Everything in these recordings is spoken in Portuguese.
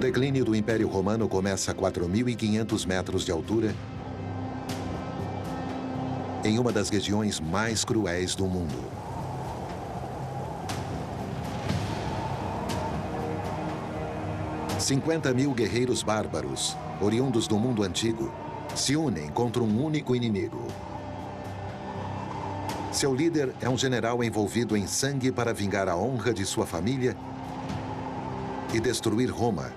declínio do Império Romano começa a 4.500 metros de altura, em uma das regiões mais cruéis do mundo. $50.000 guerreiros bárbaros, oriundos do mundo antigo, se unem contra um único inimigo. Seu líder é um general envolvido em sangue para vingar a honra de sua família e destruir Roma,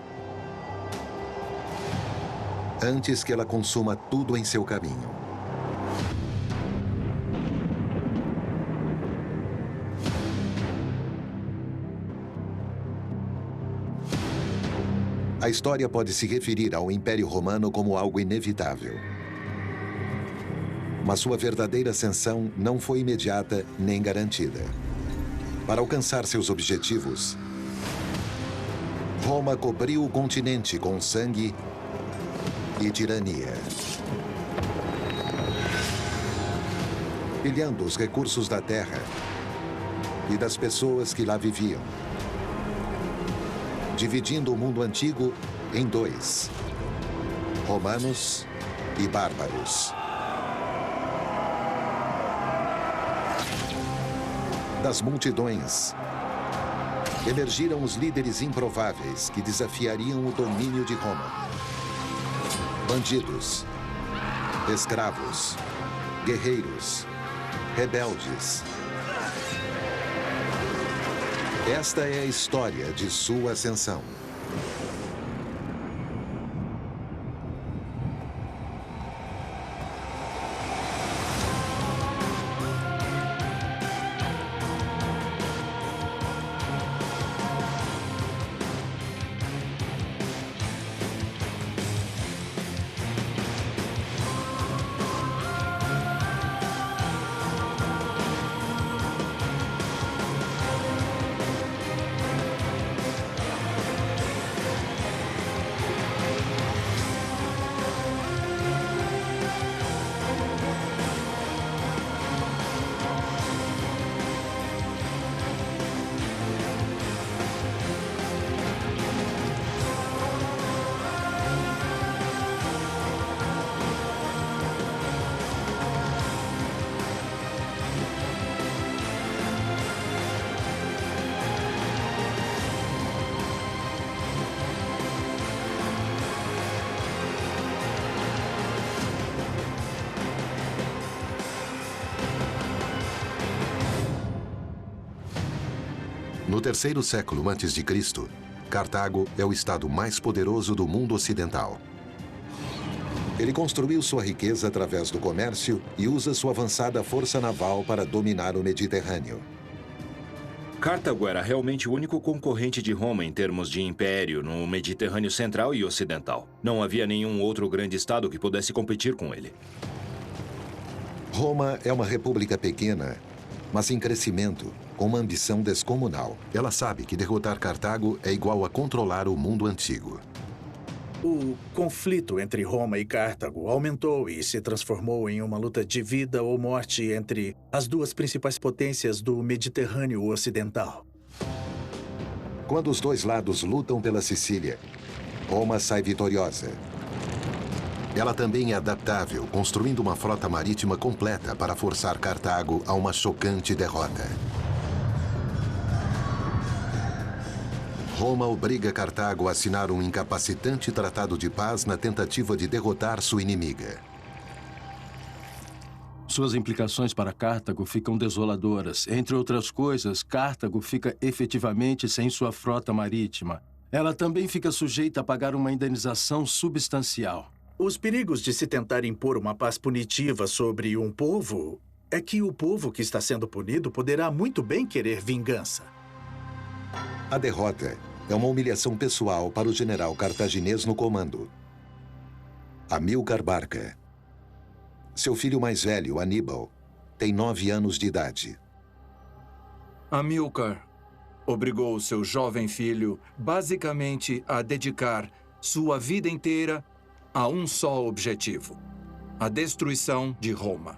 antes que ela consuma tudo em seu caminho. A história pode se referir ao Império Romano como algo inevitável. Mas sua verdadeira ascensão não foi imediata nem garantida. Para alcançar seus objetivos, Roma cobriu o continente com sangue e tirania, pilhando os recursos da terra e das pessoas que lá viviam, dividindo o mundo antigo em dois: romanos e bárbaros. Das multidões, emergiram os líderes improváveis que desafiariam o domínio de Roma. Bandidos, escravos, guerreiros, rebeldes. Esta é a história de sua ascensão. No terceiro século antes de Cristo, Cartago é o estado mais poderoso do mundo ocidental. Ele construiu sua riqueza através do comércio e usa sua avançada força naval para dominar o Mediterrâneo. Cartago era realmente o único concorrente de Roma em termos de império no Mediterrâneo central e ocidental. Não havia nenhum outro grande estado que pudesse competir com ele. Roma é uma república pequena, mas em crescimento, com uma ambição descomunal. Ela sabe que derrotar Cartago é igual a controlar o mundo antigo. O conflito entre Roma e Cartago aumentou e se transformou em uma luta de vida ou morte entre as duas principais potências do Mediterrâneo Ocidental. Quando os dois lados lutam pela Sicília, Roma sai vitoriosa. Ela também é adaptável, construindo uma frota marítima completa para forçar Cartago a uma chocante derrota. Roma obriga Cartago a assinar um incapacitante tratado de paz na tentativa de derrotar sua inimiga. Suas implicações para Cartago ficam desoladoras. Entre outras coisas, Cartago fica efetivamente sem sua frota marítima. Ela também fica sujeita a pagar uma indenização substancial. Os perigos de se tentar impor uma paz punitiva sobre um povo é que o povo que está sendo punido poderá muito bem querer vingança. A derrota é uma humilhação pessoal para o general cartaginês no comando, Amílcar Barca. Seu filho mais velho, Aníbal, tem 9 anos de idade. Amílcar obrigou seu jovem filho basicamente a dedicar sua vida inteira a um só objetivo: a destruição de Roma.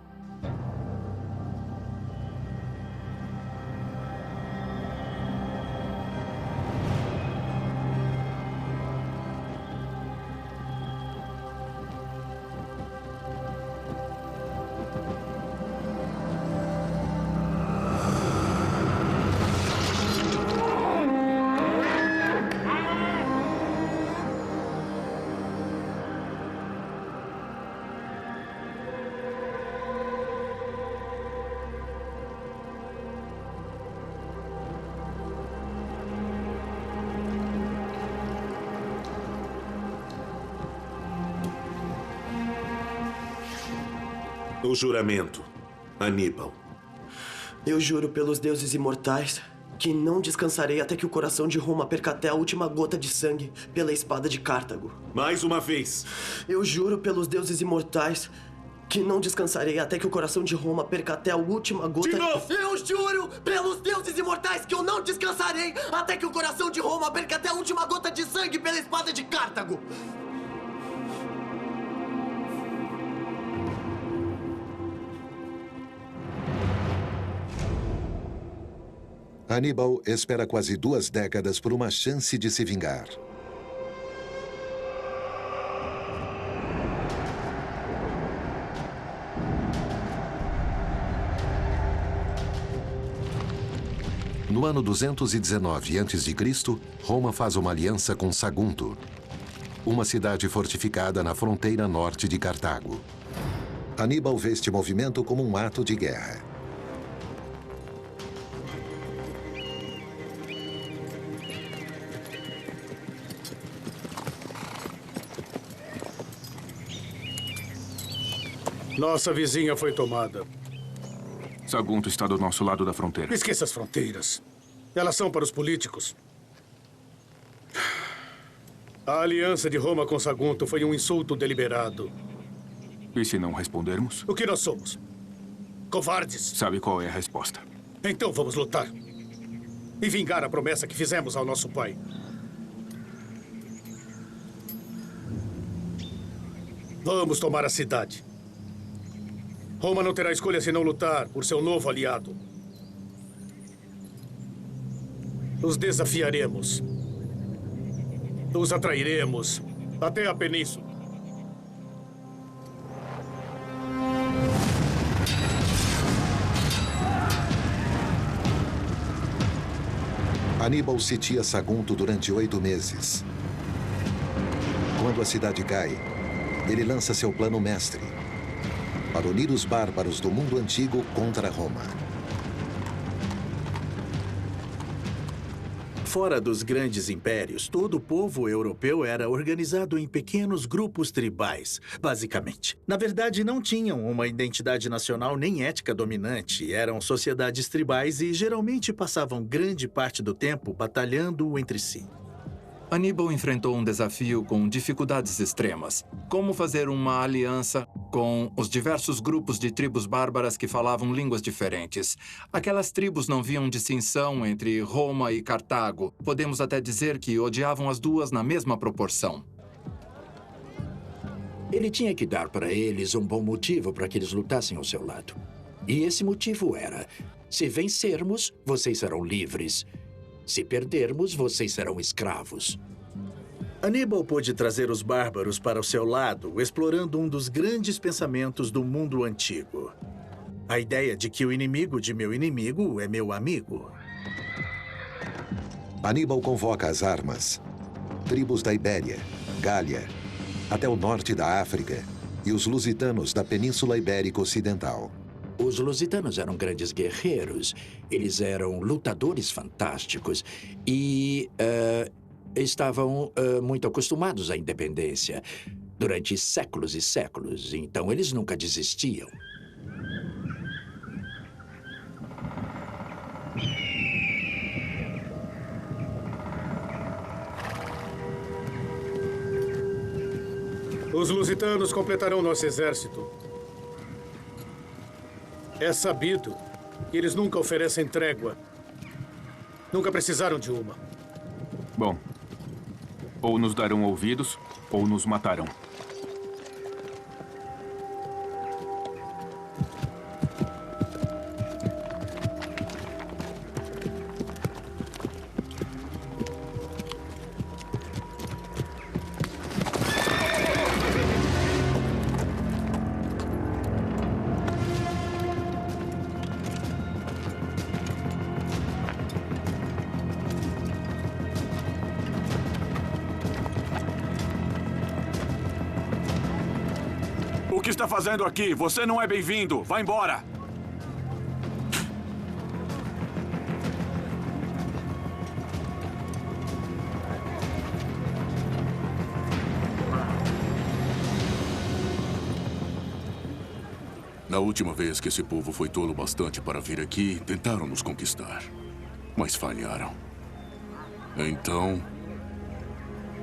O juramento, Aníbal. Eu juro pelos deuses imortais que não descansarei até que o coração de Roma perca até a última gota de sangue pela espada de Cartago. Mais uma vez. Eu juro pelos deuses imortais que não descansarei até que o coração de Roma perca até a última gota... De novo! Eu juro pelos deuses imortais que eu não descansarei até que o coração de Roma perca até a última gota de sangue pela espada de Cartago. Aníbal espera quase 2 décadas por uma chance de se vingar. No ano 219 a.C., Roma faz uma aliança com Sagunto, uma cidade fortificada na fronteira norte de Cartago. Aníbal vê este movimento como um ato de guerra. Nossa vizinha foi tomada. Sagunto está do nosso lado da fronteira. Esqueça as fronteiras. Elas são para os políticos. A aliança de Roma com Sagunto foi um insulto deliberado. E se não respondermos? O que nós somos? Covardes? Sabe qual é a resposta? Então vamos lutar. E vingar a promessa que fizemos ao nosso pai. Vamos tomar a cidade. Roma não terá escolha senão lutar por seu novo aliado. Os desafiaremos. Os atrairemos até a península. Aníbal sitia Sagunto durante 8 meses. Quando a cidade cai, ele lança seu plano mestre para unir os bárbaros do mundo antigo contra Roma. Fora dos grandes impérios, todo o povo europeu era organizado em pequenos grupos tribais, basicamente. Na verdade, não tinham uma identidade nacional nem ética dominante. Eram sociedades tribais e geralmente passavam grande parte do tempo batalhando entre si. Aníbal enfrentou um desafio com dificuldades extremas. Como fazer uma aliança com os diversos grupos de tribos bárbaras que falavam línguas diferentes. Aquelas tribos não viam distinção entre Roma e Cartago. Podemos até dizer que odiavam as duas na mesma proporção. Ele tinha que dar para eles um bom motivo para que eles lutassem ao seu lado. E esse motivo era: se vencermos, vocês serão livres. Se perdermos, vocês serão escravos. Aníbal pôde trazer os bárbaros para o seu lado, explorando um dos grandes pensamentos do mundo antigo. A ideia de que o inimigo de meu inimigo é meu amigo. Aníbal convoca as armas, tribos da Ibéria, Gália, até o norte da África e os lusitanos da Península Ibérica Ocidental. Os lusitanos eram grandes guerreiros, eles eram lutadores fantásticos e estavam muito acostumados à independência durante séculos e séculos, então eles nunca desistiam. Os lusitanos completarão nosso exército. É sabido que eles nunca oferecem trégua. Nunca precisaram de uma. Bom, ou nos darão ouvidos, ou nos matarão. O que está fazendo aqui? Você não é bem-vindo. Vá embora. Na última vez que esse povo foi tolo bastante para vir aqui, tentaram nos conquistar. Mas falharam. Então,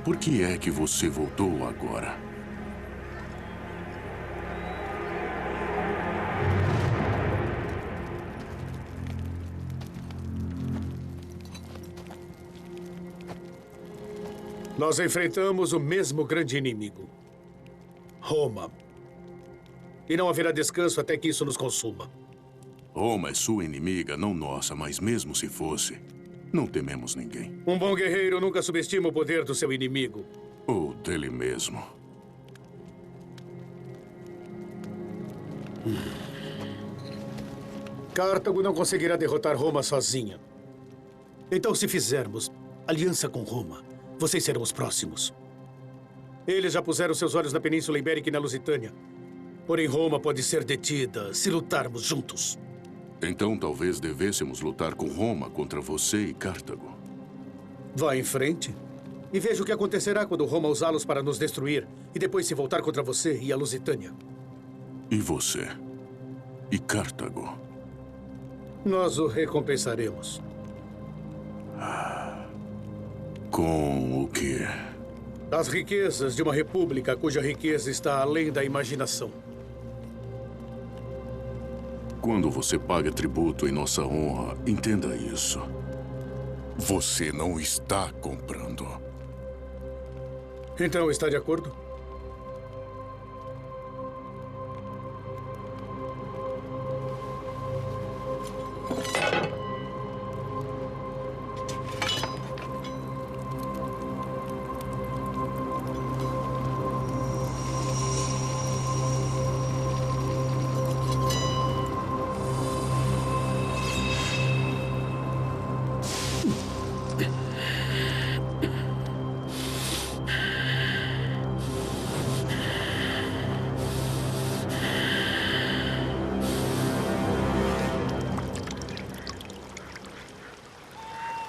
por que é que você voltou agora? Nós enfrentamos o mesmo grande inimigo, Roma. E não haverá descanso até que isso nos consuma. Roma é sua inimiga, não nossa, mas mesmo se fosse, não tememos ninguém. Um bom guerreiro nunca subestima o poder do seu inimigo. Ou dele mesmo. Cartago não conseguirá derrotar Roma sozinha. Então, se fizermos aliança com Roma, vocês serão os próximos. Eles já puseram seus olhos na Península Ibérica e na Lusitânia. Porém, Roma pode ser detida se lutarmos juntos. Então, talvez devêssemos lutar com Roma contra você e Cartago. Vá em frente e veja o que acontecerá quando Roma usá-los para nos destruir e depois se voltar contra você e a Lusitânia. E você? E Cartago? Nós o recompensaremos. Com o quê? As riquezas de uma república cuja riqueza está além da imaginação. Quando você paga tributo em nossa honra, entenda isso. Você não está comprando. Então, está de acordo?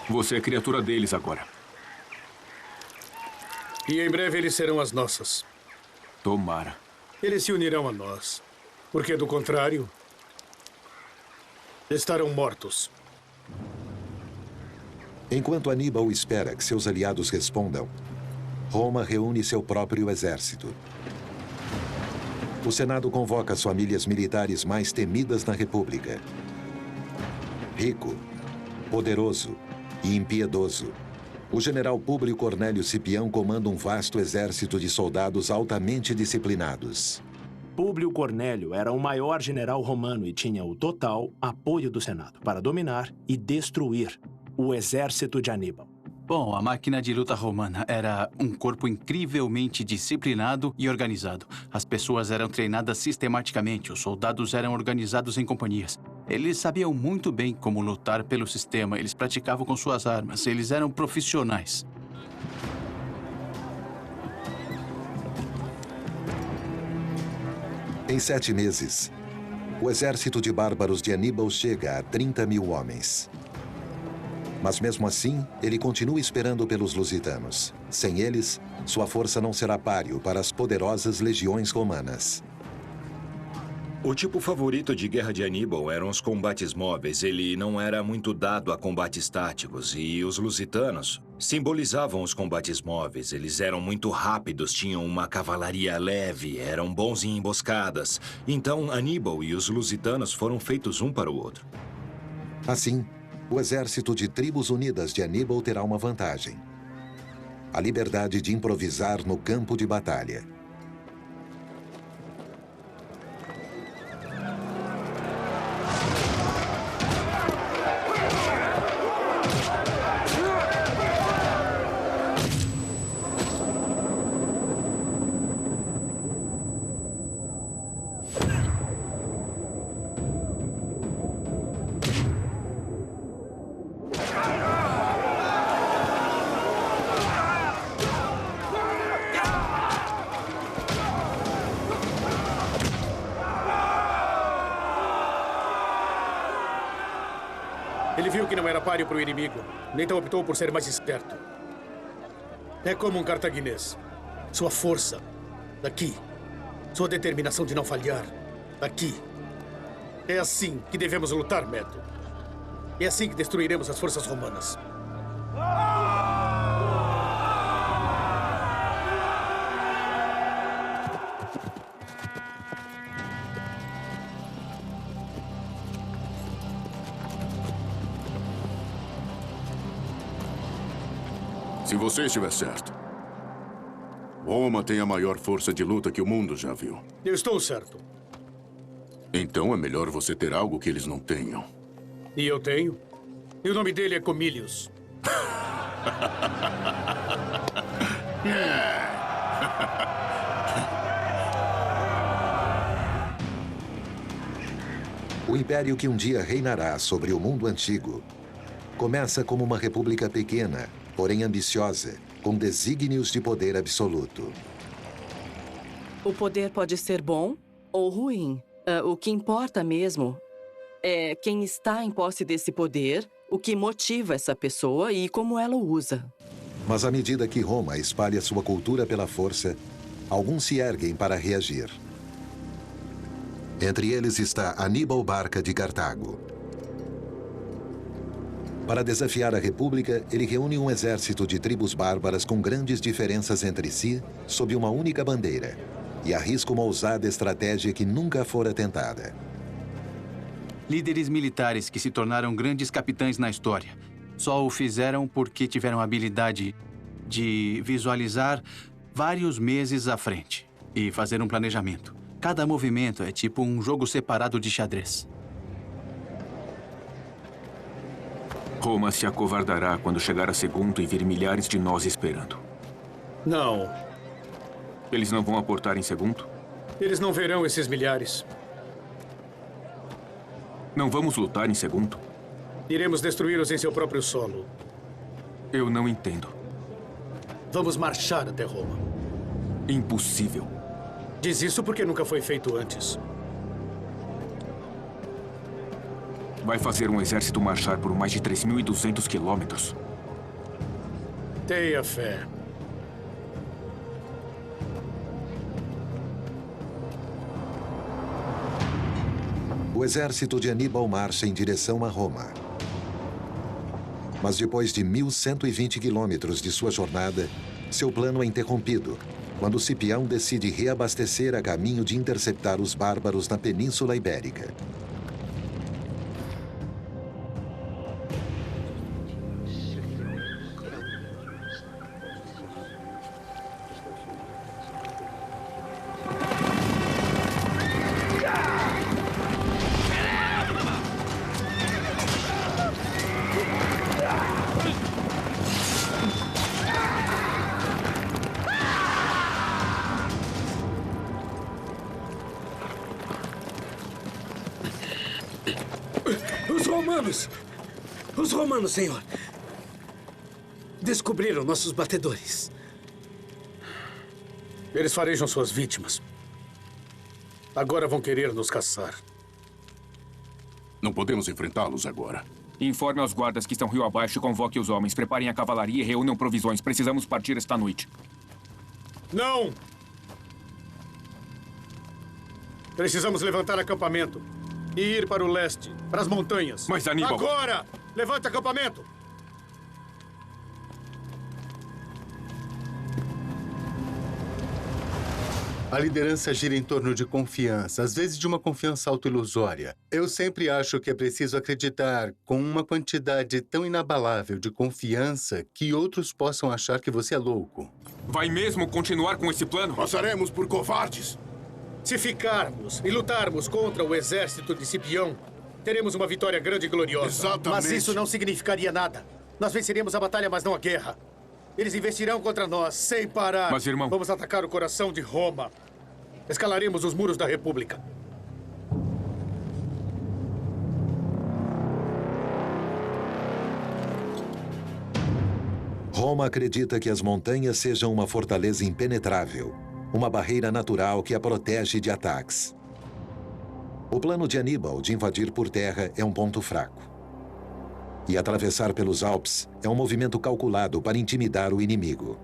Você é criatura deles agora. E em breve eles serão as nossas. Tomara. Eles se unirão a nós. Porque, do contrário, estarão mortos. Enquanto Aníbal espera que seus aliados respondam, Roma reúne seu próprio exército. O Senado convoca as famílias militares mais temidas na República. Rico, poderoso e impiedoso, o general Públio Cornélio Cipião comanda um vasto exército de soldados altamente disciplinados. Públio Cornélio era o maior general romano e tinha o total apoio do Senado para dominar e destruir o exército de Aníbal. Bom, a máquina de luta romana era um corpo incrivelmente disciplinado e organizado. As pessoas eram treinadas sistematicamente, os soldados eram organizados em companhias. Eles sabiam muito bem como lutar pelo sistema, eles praticavam com suas armas, eles eram profissionais. Em 7 meses, o exército de bárbaros de Aníbal chega a 30.000 homens. Mas mesmo assim, ele continua esperando pelos lusitanos. Sem eles, sua força não será páreo para as poderosas legiões romanas. O tipo favorito de guerra de Aníbal eram os combates móveis. Ele não era muito dado a combates táticos. E os lusitanos simbolizavam os combates móveis. Eles eram muito rápidos, tinham uma cavalaria leve, eram bons em emboscadas. Então, Aníbal e os lusitanos foram feitos um para o outro. Assim, o exército de tribos unidas de Aníbal terá uma vantagem: a liberdade de improvisar no campo de batalha. Ele viu que não era páreo para o inimigo, então optou por ser mais esperto. É como um cartaginês. Sua força, daqui. Sua determinação de não falhar, daqui. É assim que devemos lutar, Medo. É assim que destruiremos as forças romanas. Se você estiver certo, Roma tem a maior força de luta que o mundo já viu. Eu estou certo. Então é melhor você ter algo que eles não tenham. E eu tenho. E o nome dele é Comilius. O império que um dia reinará sobre o mundo antigo começa como uma república pequena, porém ambiciosa, com desígnios de poder absoluto. O poder pode ser bom ou ruim. O que importa mesmo é quem está em posse desse poder, o que motiva essa pessoa e como ela o usa. Mas à medida que Roma espalha sua cultura pela força, alguns se erguem para reagir. Entre eles está Aníbal Barca de Cartago. Para desafiar a República, ele reúne um exército de tribos bárbaras com grandes diferenças entre si, sob uma única bandeira, e arrisca uma ousada estratégia que nunca fora tentada. Líderes militares que se tornaram grandes capitães na história só o fizeram porque tiveram a habilidade de visualizar vários meses à frente e fazer um planejamento. Cada movimento é tipo um jogo separado de xadrez. Roma se acovardará quando chegar a Segundo e vir milhares de nós esperando. Não. Eles não vão aportar em Segundo? Eles não verão esses milhares. Não vamos lutar em Segundo? Iremos destruí-los em seu próprio solo. Eu não entendo. Vamos marchar até Roma. Impossível. Diz isso porque nunca foi feito antes. Vai fazer um exército marchar por mais de 3.200 quilômetros. Tenha fé. O exército de Aníbal marcha em direção a Roma. Mas depois de 1.120 quilômetros de sua jornada, seu plano é interrompido, quando Cipião decide reabastecer a caminho de interceptar os bárbaros na Península Ibérica. Os romanos, senhor. Descobriram nossos batedores. Eles farejam suas vítimas. Agora vão querer nos caçar. Não podemos enfrentá-los agora. Informe aos guardas que estão rio abaixo e convoque os homens. Preparem a cavalaria e reúnam provisões. Precisamos partir esta noite. Não! Precisamos levantar acampamento e ir para o leste, para as montanhas. Mas, Aníbal... Agora! Levanta acampamento! A liderança gira em torno de confiança, às vezes de uma confiança autoilusória. Eu sempre acho que é preciso acreditar com uma quantidade tão inabalável de confiança que outros possam achar que você é louco. Vai mesmo continuar com esse plano? Passaremos por covardes. Se ficarmos e lutarmos contra o exército de Cipião, teremos uma vitória grande e gloriosa. Exatamente. Mas isso não significaria nada. Nós venceríamos a batalha, mas não a guerra. Eles investirão contra nós, sem parar. Mas, irmão... Vamos atacar o coração de Roma. Escalaremos os muros da República. Roma acredita que as montanhas sejam uma fortaleza impenetrável, uma barreira natural que a protege de ataques. O plano de Aníbal de invadir por terra é um ponto fraco. E atravessar pelos Alpes é um movimento calculado para intimidar o inimigo.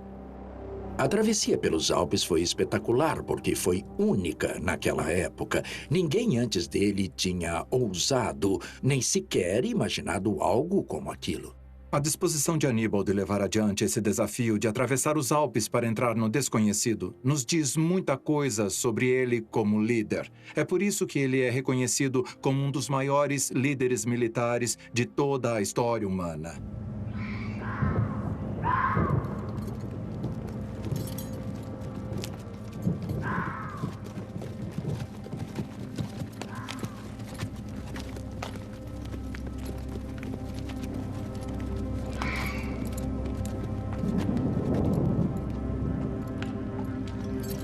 A travessia pelos Alpes foi espetacular porque foi única naquela época. Ninguém antes dele tinha ousado, nem sequer imaginado algo como aquilo. A disposição de Aníbal de levar adiante esse desafio de atravessar os Alpes para entrar no desconhecido nos diz muita coisa sobre ele como líder. É por isso que ele é reconhecido como um dos maiores líderes militares de toda a história humana.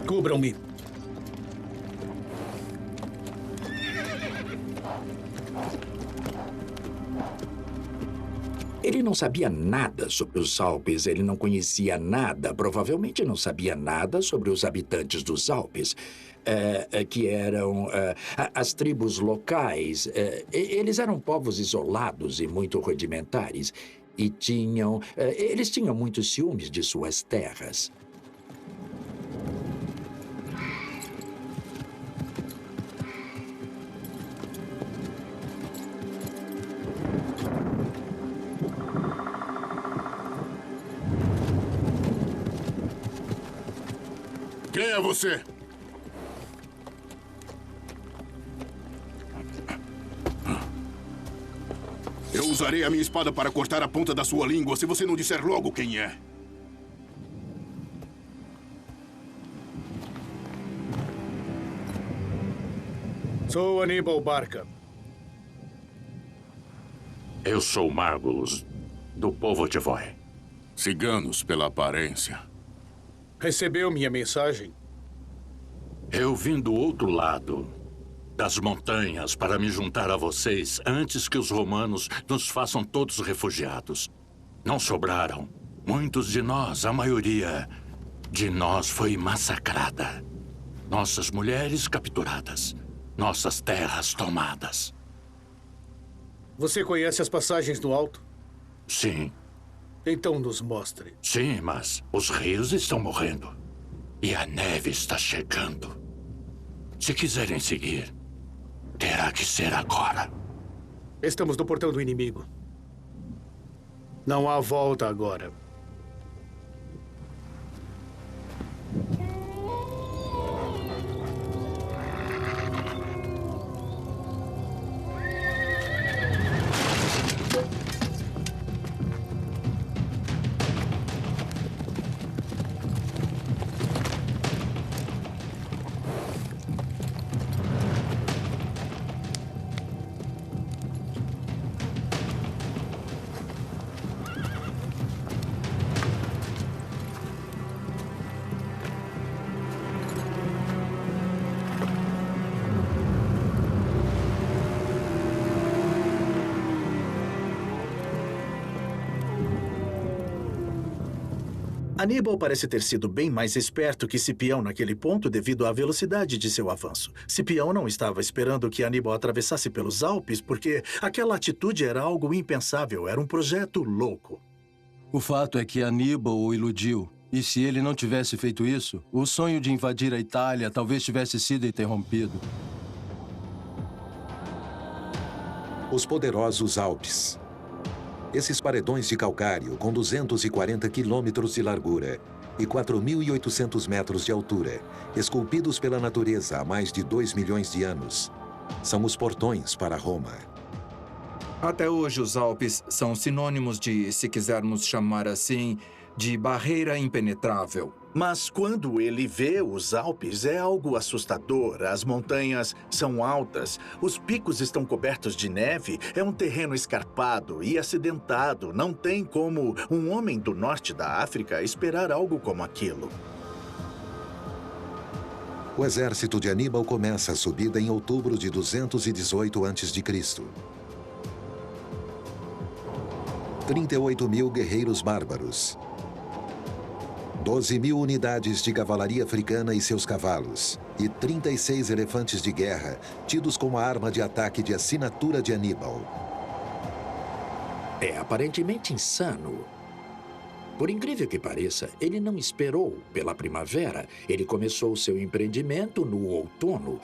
Cubram-me. Ele não sabia nada sobre os Alpes, ele não conhecia nada, provavelmente não sabia nada sobre os habitantes dos Alpes, que eram as tribos locais. Eles eram povos isolados e muito rudimentares, e eles tinham muitos ciúmes de suas terras. Quem é você? Eu usarei a minha espada para cortar a ponta da sua língua se você não disser logo quem é. Sou Aníbal Barca. Eu sou Margulos, do povo de Voi. Ciganos pela aparência. Recebeu minha mensagem? Eu vim do outro lado das montanhas para me juntar a vocês antes que os romanos nos façam todos refugiados. Não sobraram. Muitos de nós, a maioria de nós foi massacrada. Nossas mulheres capturadas. Nossas terras tomadas. Você conhece as passagens do alto? Sim. Então nos mostre. Sim, mas os rios estão morrendo. E a neve está chegando. Se quiserem seguir, terá que ser agora. Estamos no portão do inimigo. Não há volta agora. Aníbal parece ter sido bem mais esperto que Cipião naquele ponto devido à velocidade de seu avanço. Cipião não estava esperando que Aníbal atravessasse pelos Alpes porque aquela atitude era algo impensável, era um projeto louco. O fato é que Aníbal o iludiu. E se ele não tivesse feito isso, o sonho de invadir a Itália talvez tivesse sido interrompido. Os poderosos Alpes. Esses paredões de calcário com 240 quilômetros de largura e 4.800 metros de altura, esculpidos pela natureza há mais de 2 milhões de anos, são os portões para Roma. Até hoje, os Alpes são sinônimos de, se quisermos chamar assim, de barreira impenetrável. Mas quando ele vê os Alpes, é algo assustador. As montanhas são altas, os picos estão cobertos de neve, é um terreno escarpado e acidentado. Não tem como um homem do norte da África esperar algo como aquilo. O exército de Aníbal começa a subida em outubro de 218 a.C. 38.000 guerreiros bárbaros. 12.000 unidades de cavalaria africana e seus cavalos, e 36 elefantes de guerra, tidos como a arma de ataque de assinatura de Aníbal. É aparentemente insano. Por incrível que pareça, ele não esperou pela primavera. Ele começou seu empreendimento no outono.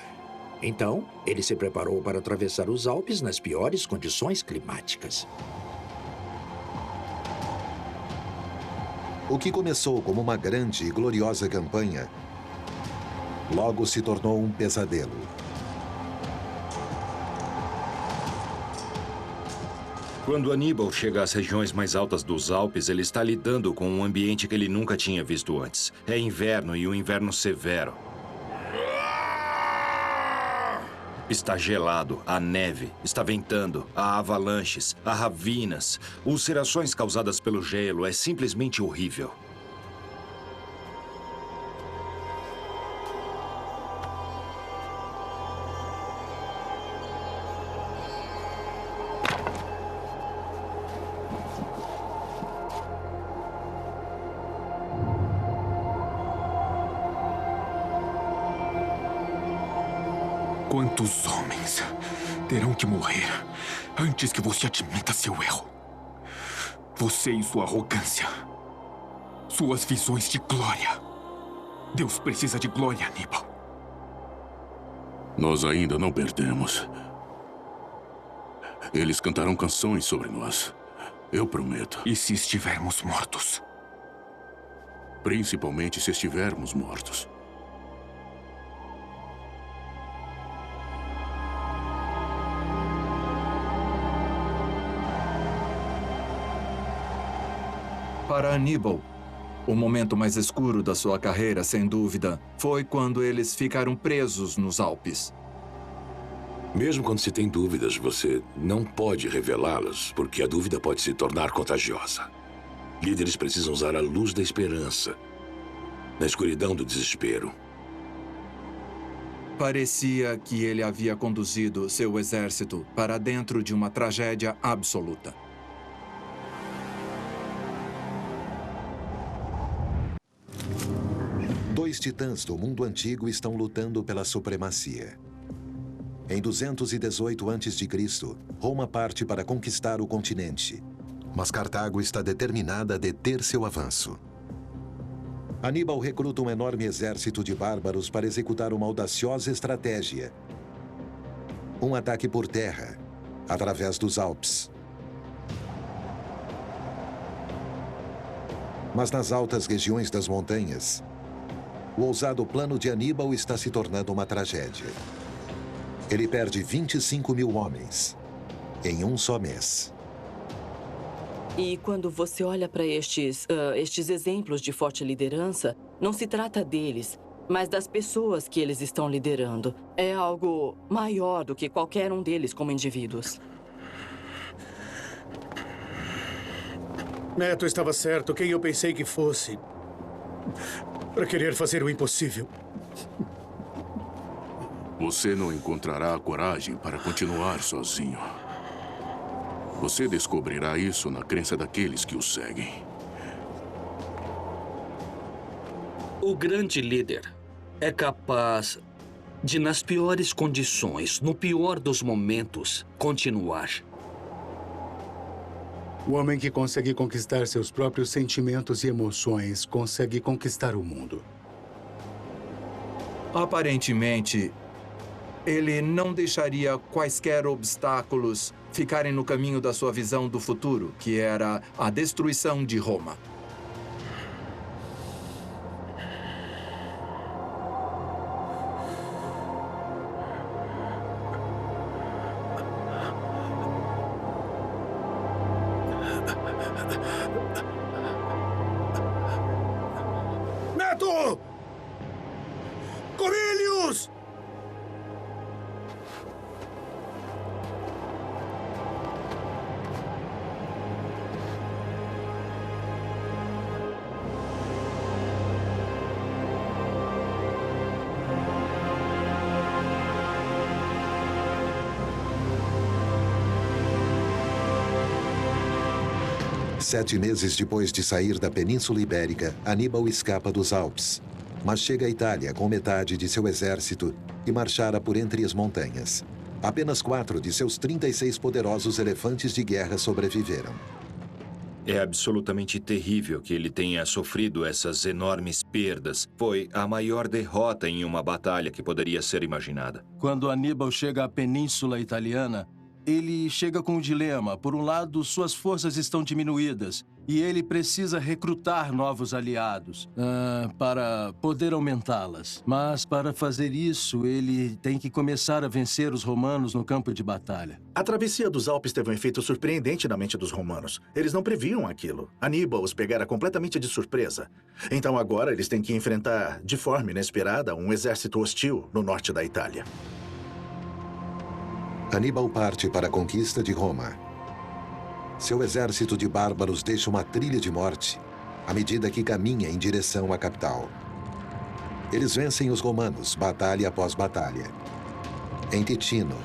Então, ele se preparou para atravessar os Alpes nas piores condições climáticas. O que começou como uma grande e gloriosa campanha, logo se tornou um pesadelo. Quando Aníbal chega às regiões mais altas dos Alpes, ele está lidando com um ambiente que ele nunca tinha visto antes. É inverno e um inverno severo. Está gelado, há neve, está ventando, há avalanches, há ravinas. Ulcerações causadas pelo gelo, é simplesmente horrível. Quantos homens terão que morrer antes que você admita seu erro? Você e sua arrogância. Suas visões de glória. Deus precisa de glória, Aníbal. Nós ainda não perdemos. Eles cantarão canções sobre nós. Eu prometo. E se estivermos mortos? Principalmente se estivermos mortos. Para Aníbal, o momento mais escuro da sua carreira, sem dúvida, foi quando eles ficaram presos nos Alpes. Mesmo quando se tem dúvidas, você não pode revelá-las, porque a dúvida pode se tornar contagiosa. Líderes precisam usar a luz da esperança, na escuridão do desespero. Parecia que ele havia conduzido seu exército para dentro de uma tragédia absoluta. Dois titãs do mundo antigo estão lutando pela supremacia. Em 218 a.C., Roma parte para conquistar o continente. Mas Cartago está determinada a deter seu avanço. Aníbal recruta um enorme exército de bárbaros para executar uma audaciosa estratégia. Um ataque por terra, através dos Alpes. Mas nas altas regiões das montanhas, o ousado plano de Aníbal está se tornando uma tragédia. Ele perde 25.000 homens em um só mês. E quando você olha para estes exemplos de forte liderança, não se trata deles, mas das pessoas que eles estão liderando. É algo maior do que qualquer um deles como indivíduos. Neto estava certo, quem eu pensei que fosse. Para querer fazer o impossível. Você não encontrará a coragem para continuar sozinho. Você descobrirá isso na crença daqueles que o seguem. O grande líder é capaz de, nas piores condições, no pior dos momentos, continuar. O homem que consegue conquistar seus próprios sentimentos e emoções consegue conquistar o mundo. Aparentemente, ele não deixaria quaisquer obstáculos ficarem no caminho da sua visão do futuro, que era a destruição de Roma. Neto! Cornelius! Sete meses depois de sair da Península Ibérica, Aníbal escapa dos Alpes, mas chega à Itália com metade de seu exército e marchara por entre as montanhas. Apenas 4 de seus 36 poderosos elefantes de guerra sobreviveram. É absolutamente terrível que ele tenha sofrido essas enormes perdas. Foi a maior derrota em uma batalha que poderia ser imaginada. Quando Aníbal chega à Península Italiana, ele chega com um dilema. Por um lado, suas forças estão diminuídas e ele precisa recrutar novos aliados para poder aumentá-las. Mas para fazer isso, ele tem que começar a vencer os romanos no campo de batalha. A travessia dos Alpes teve um efeito surpreendente na mente dos romanos. Eles não previam aquilo. Aníbal os pegara completamente de surpresa. Então agora eles têm que enfrentar, de forma inesperada, um exército hostil no norte da Itália. Aníbal parte para a conquista de Roma. Seu exército de bárbaros deixa uma trilha de morte à medida que caminha em direção à capital. Eles vencem os romanos, batalha após batalha. Em Titino,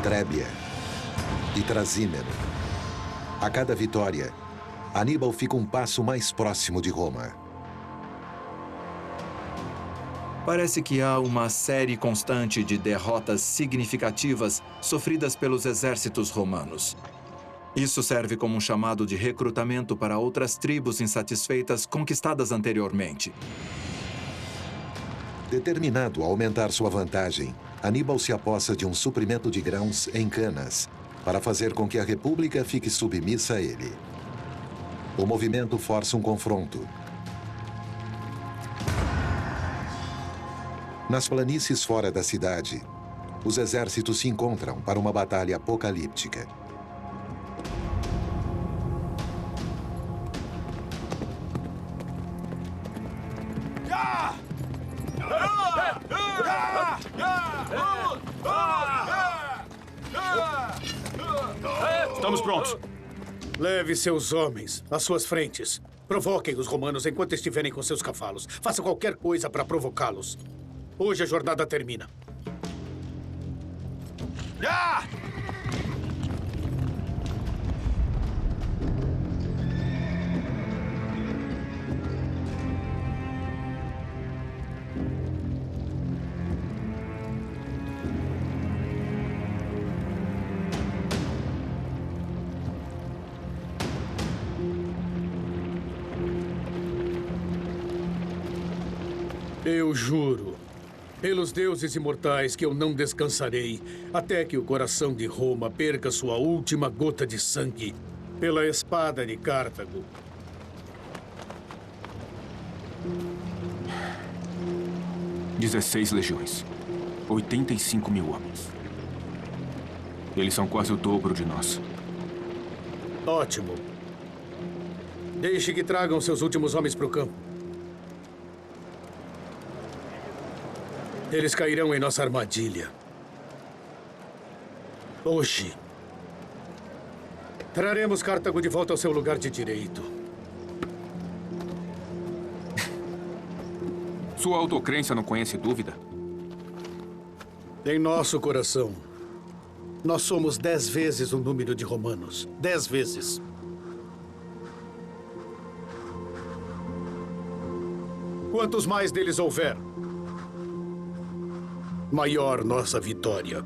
Trébia e Trasímeno. A cada vitória, Aníbal fica um passo mais próximo de Roma. Parece que há uma série constante de derrotas significativas sofridas pelos exércitos romanos. Isso serve como um chamado de recrutamento para outras tribos insatisfeitas conquistadas anteriormente. Determinado a aumentar sua vantagem, Aníbal se apossa de um suprimento de grãos em canas para fazer com que a República fique submissa a ele. O movimento força um confronto. Nas planícies fora da cidade, os exércitos se encontram para uma batalha apocalíptica. Estamos prontos. Leve seus homens às suas frentes. Provoquem os romanos enquanto estiverem com seus cavalos. Faça qualquer coisa para provocá-los. Hoje a jornada termina. Eu juro, pelos deuses imortais, que eu não descansarei até que o coração de Roma perca sua última gota de sangue pela espada de Cartago. "16 legiões, 85 mil homens. Eles são quase o dobro de nós. Ótimo. Deixe que tragam seus últimos homens para o campo. Eles cairão em nossa armadilha. Hoje, traremos Cartago de volta ao seu lugar de direito. Sua autocrência não conhece dúvida? Em nosso coração, nós somos 10 vezes o número de romanos. 10 vezes. Quantos mais deles houver, maior nossa vitória.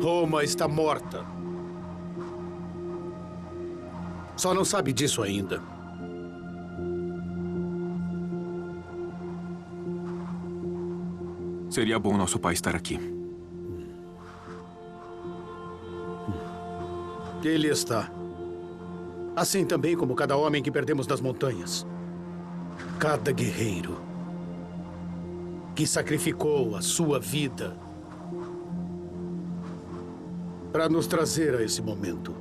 Roma está morta. Só não sabe disso ainda. Seria bom nosso pai estar aqui. Ele está. Assim também como cada homem que perdemos nas montanhas. Cada guerreiro que sacrificou a sua vida para nos trazer a esse momento.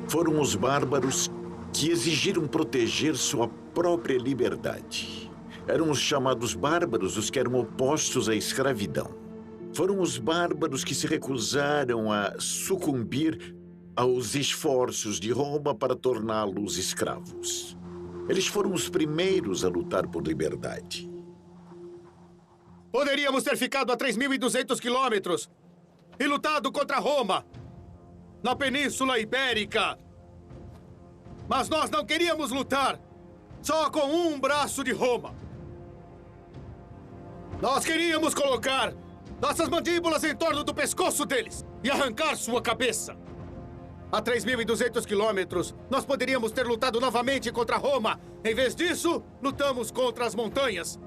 Foram os bárbaros que exigiram proteger sua própria liberdade. Eram os chamados bárbaros os que eram opostos à escravidão. Foram os bárbaros que se recusaram a sucumbir aos esforços de Roma para torná-los escravos. Eles foram os primeiros a lutar por liberdade. Poderíamos ter ficado a 3.200 quilômetros e lutado contra Roma, na Península Ibérica. Mas nós não queríamos lutar só com um braço de Roma. Nós queríamos colocar nossas mandíbulas em torno do pescoço deles e arrancar sua cabeça. A 3.200 quilômetros, nós poderíamos ter lutado novamente contra Roma. Em vez disso, lutamos contra as montanhas.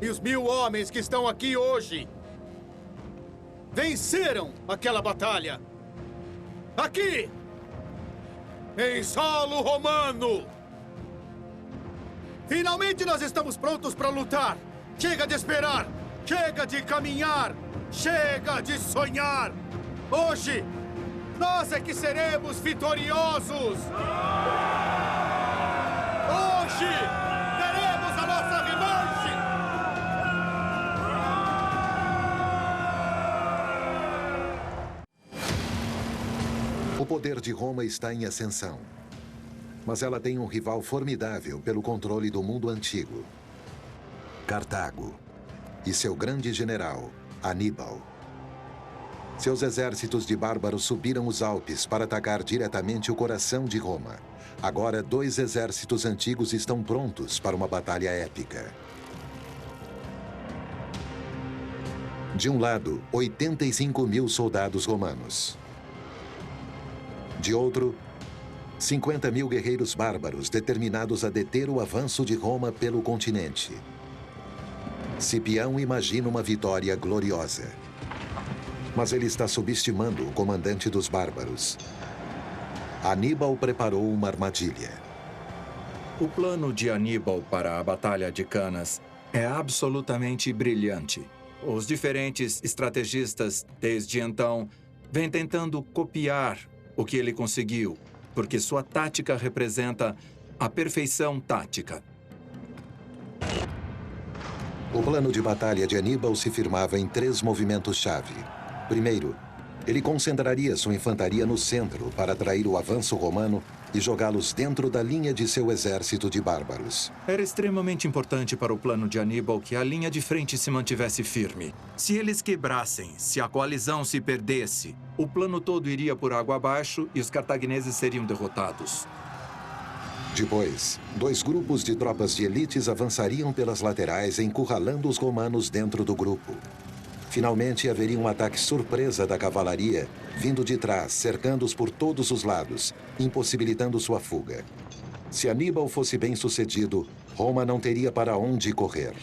E os 1.000 homens que estão aqui hoje venceram aquela batalha. Aqui, em solo romano. Finalmente nós estamos prontos para lutar. Chega de esperar. Chega de caminhar. Chega de sonhar. Hoje, nós é que seremos vitoriosos! Hoje, teremos a nossa revanche! O poder de Roma está em ascensão. Mas ela tem um rival formidável pelo controle do mundo antigo. Cartago. E seu grande general, Aníbal. Seus exércitos de bárbaros subiram os Alpes para atacar diretamente o coração de Roma. Agora, 2 exércitos antigos estão prontos para uma batalha épica. De um lado, 85.000 soldados romanos. De outro, 50.000 guerreiros bárbaros determinados a deter o avanço de Roma pelo continente. Cipião imagina uma vitória gloriosa. Mas ele está subestimando o comandante dos bárbaros. Aníbal preparou uma armadilha. O plano de Aníbal para a Batalha de Canas é absolutamente brilhante. Os diferentes estrategistas, desde então, vêm tentando copiar o que ele conseguiu, porque sua tática representa a perfeição tática. O plano de batalha de Aníbal se firmava em 3 movimentos-chave. Primeiro, ele concentraria sua infantaria no centro para atrair o avanço romano e jogá-los dentro da linha de seu exército de bárbaros. Era extremamente importante para o plano de Aníbal que a linha de frente se mantivesse firme. Se eles quebrassem, se a coalizão se perdesse, o plano todo iria por água abaixo e os cartagineses seriam derrotados. Depois, 2 grupos de tropas de elites avançariam pelas laterais, encurralando os romanos dentro do grupo. Finalmente, haveria um ataque surpresa da cavalaria, vindo de trás, cercando-os por todos os lados, impossibilitando sua fuga. Se Aníbal fosse bem-sucedido, Roma não teria para onde correr.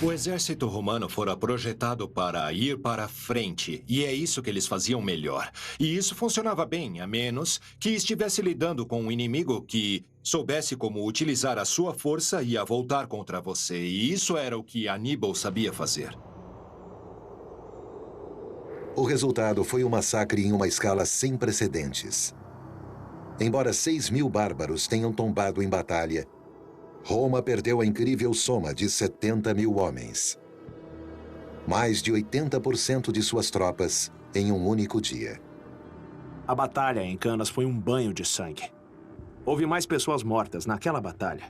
O exército romano fora projetado para ir para frente, e é isso que eles faziam melhor. E isso funcionava bem, a menos que estivesse lidando com um inimigo que soubesse como utilizar a sua força e a voltar contra você. E isso era o que Aníbal sabia fazer. O resultado foi um massacre em uma escala sem precedentes. Embora 6.000 bárbaros tenham tombado em batalha, Roma perdeu a incrível soma de 70.000 homens. Mais de 80% de suas tropas em um único dia. A batalha em Cannas foi um banho de sangue. Houve mais pessoas mortas naquela batalha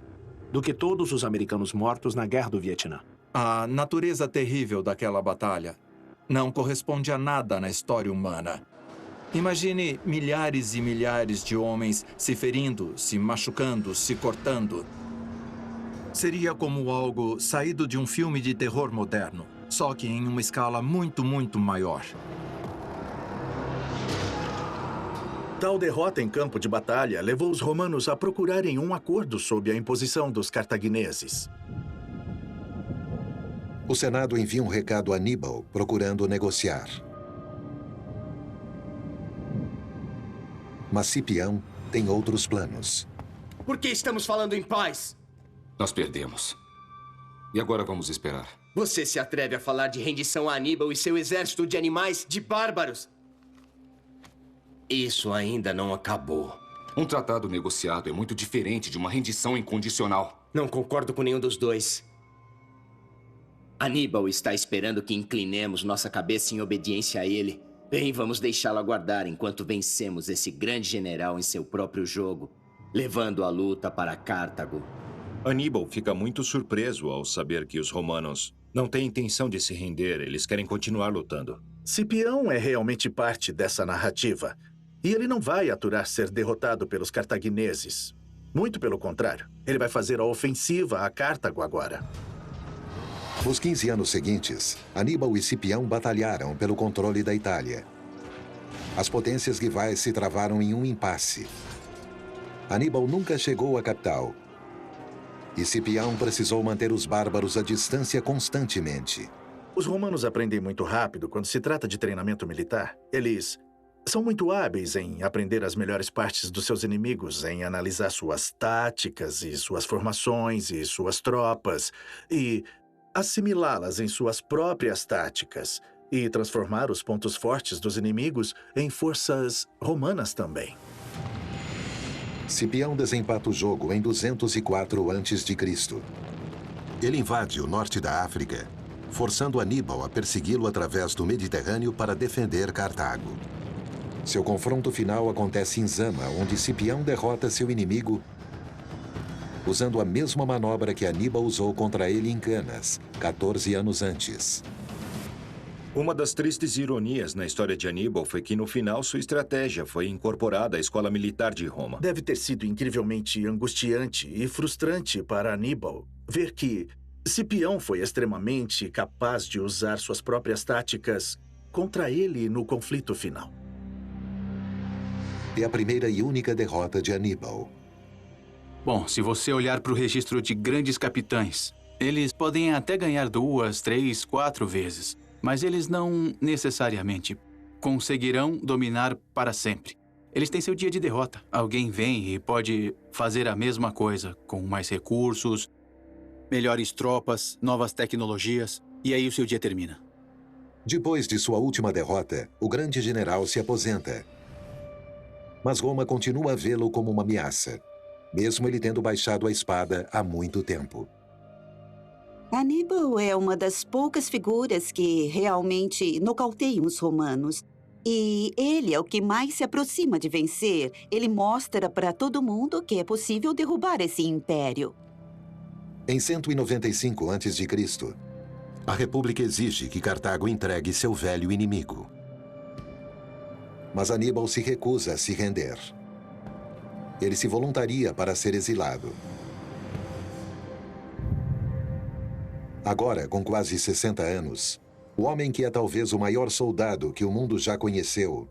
do que todos os americanos mortos na Guerra do Vietnã. A natureza terrível daquela batalha não corresponde a nada na história humana. Imagine milhares e milhares de homens se ferindo, se machucando, se cortando. Seria como algo saído de um filme de terror moderno, só que em uma escala muito, muito maior. Tal derrota em campo de batalha levou os romanos a procurarem um acordo sob a imposição dos cartagineses. O Senado envia um recado a Aníbal procurando negociar. Mas Cipião tem outros planos. Por que estamos falando em paz? Nós perdemos. E agora vamos esperar. Você se atreve a falar de rendição a Aníbal e seu exército de animais, de bárbaros? Isso ainda não acabou. Um tratado negociado é muito diferente de uma rendição incondicional. Não concordo com nenhum dos dois. Aníbal está esperando que inclinemos nossa cabeça em obediência a ele. Bem, vamos deixá-lo aguardar enquanto vencemos esse grande general em seu próprio jogo, levando a luta para Cartago. Aníbal fica muito surpreso ao saber que os romanos não têm intenção de se render, eles querem continuar lutando. Cipião é realmente parte dessa narrativa. E ele não vai aturar ser derrotado pelos cartagineses. Muito pelo contrário, ele vai fazer a ofensiva a Cartago agora. Nos 15 anos seguintes, Aníbal e Cipião batalharam pelo controle da Itália. As potências rivais se travaram em um impasse. Aníbal nunca chegou à capital. E Cipião precisou manter os bárbaros à distância constantemente. Os romanos aprendem muito rápido quando se trata de treinamento militar. Eles são muito hábeis em aprender as melhores partes dos seus inimigos, em analisar suas táticas e suas formações e suas tropas, e assimilá-las em suas próprias táticas, e transformar os pontos fortes dos inimigos em forças romanas também. Cipião desempata o jogo em 204 a.C. Ele invade o norte da África, forçando Aníbal a persegui-lo através do Mediterrâneo para defender Cartago. Seu confronto final acontece em Zama, onde Cipião derrota seu inimigo usando a mesma manobra que Aníbal usou contra ele em Cannas, 14 anos antes. Uma das tristes ironias na história de Aníbal foi que, no final, sua estratégia foi incorporada à escola militar de Roma. Deve ter sido incrivelmente angustiante e frustrante para Aníbal ver que Cipião foi extremamente capaz de usar suas próprias táticas contra ele no conflito final. É a primeira e única derrota de Aníbal. Bom, se você olhar para o registro de grandes capitães, eles podem até ganhar 2, 3, 4 vezes. Mas eles não necessariamente conseguirão dominar para sempre. Eles têm seu dia de derrota. Alguém vem e pode fazer a mesma coisa, com mais recursos, melhores tropas, novas tecnologias, e aí o seu dia termina. Depois de sua última derrota, o grande general se aposenta. Mas Roma continua a vê-lo como uma ameaça, mesmo ele tendo baixado a espada há muito tempo. Aníbal é uma das poucas figuras que realmente nocauteiam os romanos. E ele é o que mais se aproxima de vencer. Ele mostra para todo mundo que é possível derrubar esse império. Em 195 a.C., a República exige que Cartago entregue seu velho inimigo. Mas Aníbal se recusa a se render. Ele se voluntaria para ser exilado. Agora, com quase 60 anos, o homem que é talvez o maior soldado que o mundo já conheceu,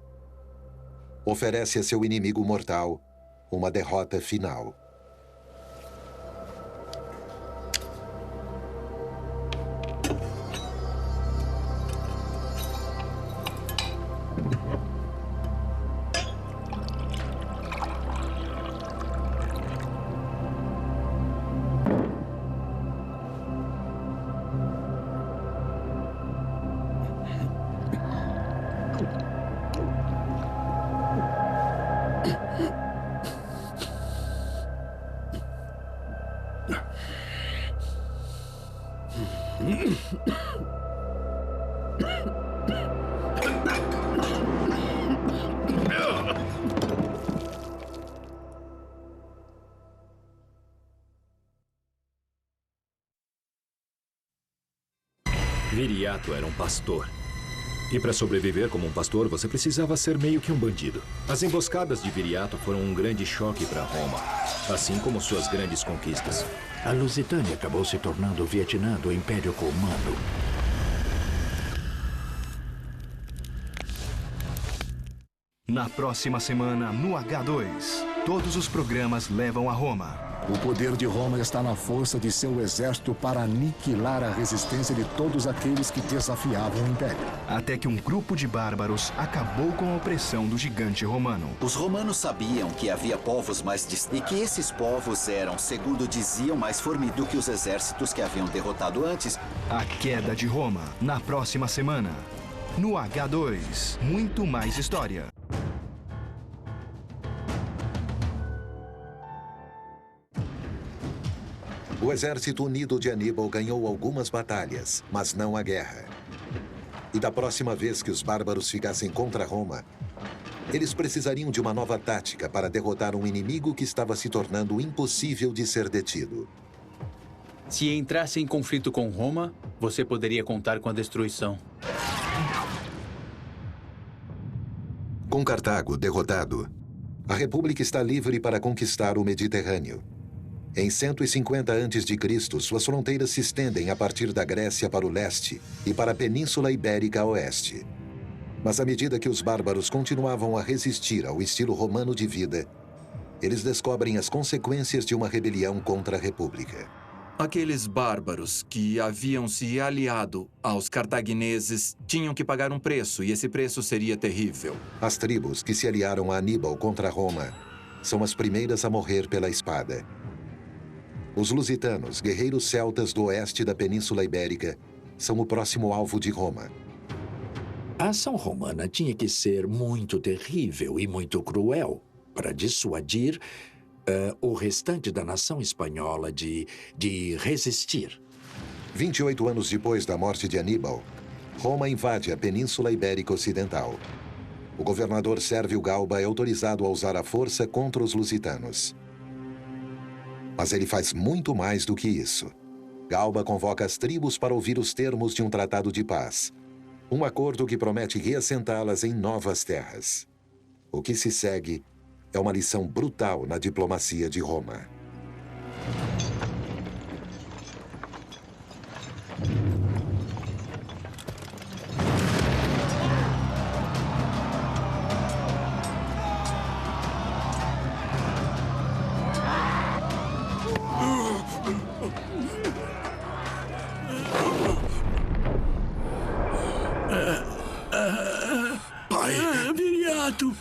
oferece a seu inimigo mortal uma derrota final. Viriato era um pastor. E para sobreviver como um pastor, você precisava ser meio que um bandido. As emboscadas de Viriato foram um grande choque para Roma, assim como suas grandes conquistas. A Lusitânia acabou se tornando o Vietnã do Império Romano. Na próxima semana, no H2, todos os programas levam a Roma. O poder de Roma está na força de seu exército para aniquilar a resistência de todos aqueles que desafiavam o Império. Até que um grupo de bárbaros acabou com a opressão do gigante romano. Os romanos sabiam que havia povos mais distantes e que esses povos eram, segundo diziam, mais formidáveis do que os exércitos que haviam derrotado antes. A queda de Roma, na próxima semana. No H2, muito mais história. O exército unido de Aníbal ganhou algumas batalhas, mas não a guerra. E da próxima vez que os bárbaros ficassem contra Roma, eles precisariam de uma nova tática para derrotar um inimigo que estava se tornando impossível de ser detido. Se entrasse em conflito com Roma, você poderia contar com a destruição. Com Cartago derrotado, a República está livre para conquistar o Mediterrâneo. Em 150 a.C., suas fronteiras se estendem a partir da Grécia para o leste e para a Península Ibérica a oeste. Mas à medida que os bárbaros continuavam a resistir ao estilo romano de vida, eles descobrem as consequências de uma rebelião contra a República. Aqueles bárbaros que haviam se aliado aos cartagineses tinham que pagar um preço, e esse preço seria terrível. As tribos que se aliaram a Aníbal contra Roma são as primeiras a morrer pela espada. Os lusitanos, guerreiros celtas do oeste da Península Ibérica, são o próximo alvo de Roma. A ação romana tinha que ser muito terrível e muito cruel para dissuadir o restante da nação espanhola de resistir. 28 anos depois da morte de Aníbal, Roma invade a Península Ibérica Ocidental. O governador Sérvio Galba é autorizado a usar a força contra os lusitanos. Mas ele faz muito mais do que isso. Galba convoca as tribos para ouvir os termos de um tratado de paz. Um acordo que promete reassentá-las em novas terras. O que se segue é uma lição brutal na diplomacia de Roma. Pai! Viriato!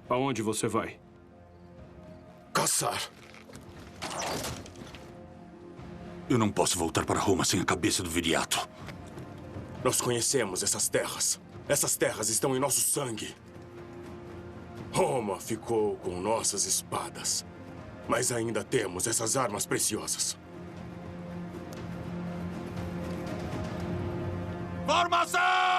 Aonde você vai? Caçar. Eu não posso voltar para Roma sem a cabeça do Viriato. Nós conhecemos essas terras. Essas terras estão em nosso sangue. Roma ficou com nossas espadas. Mas ainda temos essas armas preciosas. Formação!